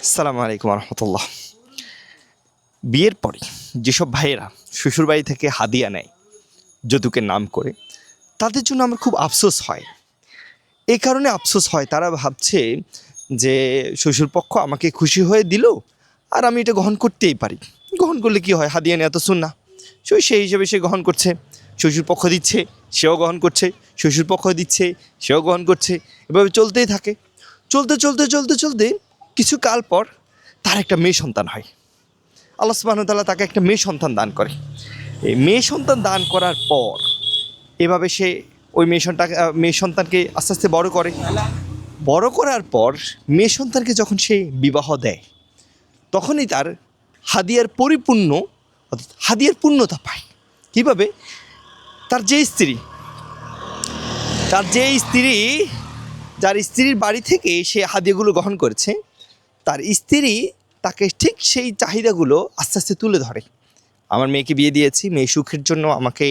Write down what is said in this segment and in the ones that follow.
আসসালামু আলাইকুম রহমতুল্লাহ। বিয়ের পরে যেসব ভাইয়েরা শ্বশুরবাড়ি থেকে হাদিয়া নেয় যৌতুকের নাম করে, তাদের জন্য আমার খুব আফসোস হয়। এই কারণে আফসোস হয়, তারা ভাবছে যে শ্বশুরপক্ষ আমাকে খুশি হয়ে দিল আর আমি এটা গ্রহণ করতেই পারি। গ্রহণ করলে কি হয়, হাদিয়া নেওয়া তো সুন্নাহ। সেই হিসেবে সে গ্রহণ করছে। শ্বশুরপক্ষ দিচ্ছে, সেও গ্রহণ করছে, শ্বশুরপক্ষ দিচ্ছে, সেও গ্রহণ করছে। এভাবে চলতেই থাকে। চলতে চলতে চলতে চলতে কিছু কাল পর তার একটা মেয়ে সন্তান হয়। আল্লাহ সুবহানাহু ওয়া তাআলা তাকে একটা মেয়ে সন্তান দান করে। এই মেয়ে সন্তান দান করার পর এভাবে সে ওই মেয়ে সন্তানকে আস্তে আস্তে বড় করে। বড় করার পর মেয়ে সন্তানকে যখন সে বিবাহ দেয়, তখনই তার হাদিয়ার পরিপূর্ণ অর্থাৎ হাদিয়ার পূর্ণতা পায়। কীভাবে? তার যে স্ত্রী যার স্ত্রীর বাড়ি থেকে সে হাদিয়াগুলো গ্রহণ করেছে, তার স্ত্রী তাকে ঠিক সেই চাহিদাগুলো আস্তে আস্তে তুলে ধরে। আমার মেয়েকে বিয়ে দিয়েছি, মেয়ে সুখের জন্য আমাকে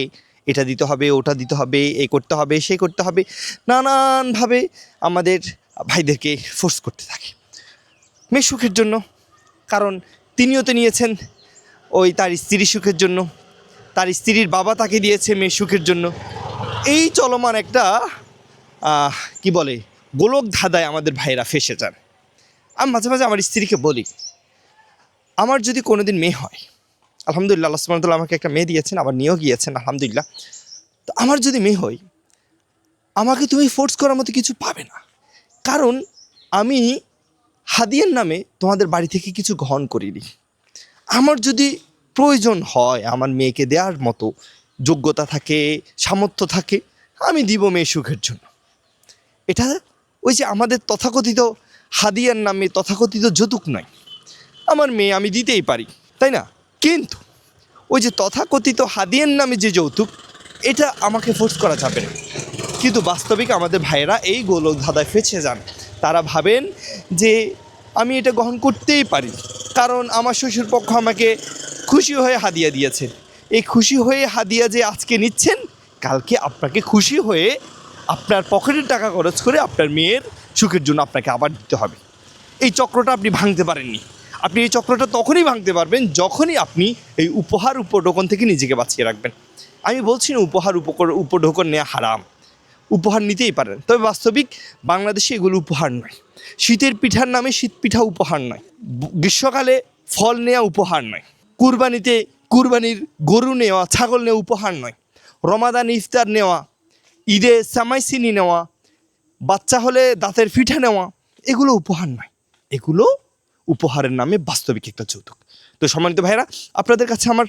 এটা দিতে হবে, ওটা দিতে হবে, এই করতে হবে, সেই করতে হবে, নানানভাবে আমাদের ভাইদেরকে ফোর্স করতে থাকে মেয়ে সুখের জন্য। কারণ তিনিও তো নিয়েছেন ওই তার স্ত্রী সুখের জন্য, তার স্ত্রীর বাবা তাকে দিয়েছে মেয়ে সুখের জন্য। এই চলমান একটা কি বলে গোলক ধাঁধায় আমাদের ভাইয়েরা ফেসে যান। আমি মাঝে মাঝে আমার স্ত্রীকে বলি, আমার যদি কোনো দিন মেয়ে হয়, আলহামদুলিল্লাহ আল্লাহ সুবহানাহু ওয়া তাআলা আমাকে একটা মেয়ে দিয়েছেন, আবার নিয়েও গিয়েছেন আলহামদুলিল্লাহ। তো আমার যদি মেয়ে হয়, আমাকে তুমি ফোর্স করার মতো কিছু পাবে না। কারণ আমি হাদিয়ার নামে তোমাদের বাড়ি থেকে কিছু গ্রহণ করিনি। আমার যদি প্রয়োজন হয়, আমার মেয়েকে দেওয়ার মতো যোগ্যতা থাকে, সামর্থ্য থাকে, আমি দিব মেয়ে সুখের জন্য। এটা ওই যে আমাদের তথাকথিত হাদিয়ার নামে তথাকথিত যৌতুক নয়। আমার মেয়ে আমি দিতেই পারি, তাই না? কিন্তু ওই যে তথাকথিত হাদিয়ার নামে যে যৌতুক, এটা আমাকে ফোর্স করা যাবে না। কিন্তু বাস্তবিক আমাদের ভাইয়েরা এই গোলক ধাঁধায় ফেঁসে যান। তারা ভাবেন যে আমি এটা গ্রহণ করতেই পারি, কারণ আমার শ্বশুরপক্ষ আমাকে খুশি হয়ে হাদিয়া দিয়েছে। এই খুশি হয়ে হাদিয়া যে আজকে নিচ্ছেন, কালকে আপনাকে খুশি হয়ে আপনার পকেটের টাকা খরচ করে আপনার মেয়ের সুখের জন্য আপনাকে আবার দিতে হবে। এই চক্রটা আপনি ভাঙতে পারেননি। আপনি এই চক্রটা তখনই ভাঙতে পারবেন যখনই আপনি এই উপহার উপঢৌকন থেকে নিজেকে বাঁচিয়ে রাখবেন। আমি বলছি না উপহার উপঢৌকন নেওয়া হারাম, উপহার নিতেই পারেন, তবে বাস্তবিক বাংলাদেশে এগুলো উপহার নয়। শীতের পিঠার নামে শীত পিঠা উপহার নয়। গ্রীষ্মকালে ফল নেওয়া উপহার নয়। কুরবানির গরু নেওয়া, ছাগল নেওয়া উপহার নয়। রমাদান ইফতার নেওয়া, ঈদে সামাইসিনি নেওয়া, বাচ্চা হলে দাঁতের পিঠা নেওয়া, এগুলো উপহার নয়। এগুলো উপহারের নামে বাস্তবিক একটা যৌতুক। তো সম্মানিত ভাইরা, আপনাদের কাছে আমার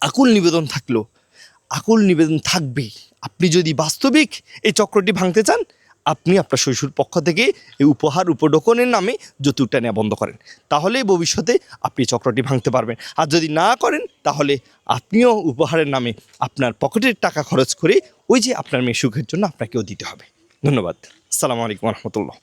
আকুল নিবেদন থাকবে, আপনি যদি বাস্তবিক এই চক্রটি ভাঙতে চান, আপনি আপনার শ্বশুর পক্ষ থেকে এই উপহার উপঢৌকনের নামে যৌতুকটা নেওয়া বন্ধ করেন। তাহলেই ভবিষ্যতে আপনি চক্রটি ভাঙতে পারবেন। আর যদি না করেন, তাহলে আপনিও উপহারের নামে আপনার পকেটের টাকা খরচ করে ওই যে আপনার মেয়ে সুখের জন্য আপনাকেও দিতে হবে। ধন্যবাদ। আসসালামু আলাইকুম রহমতুল্লাহ।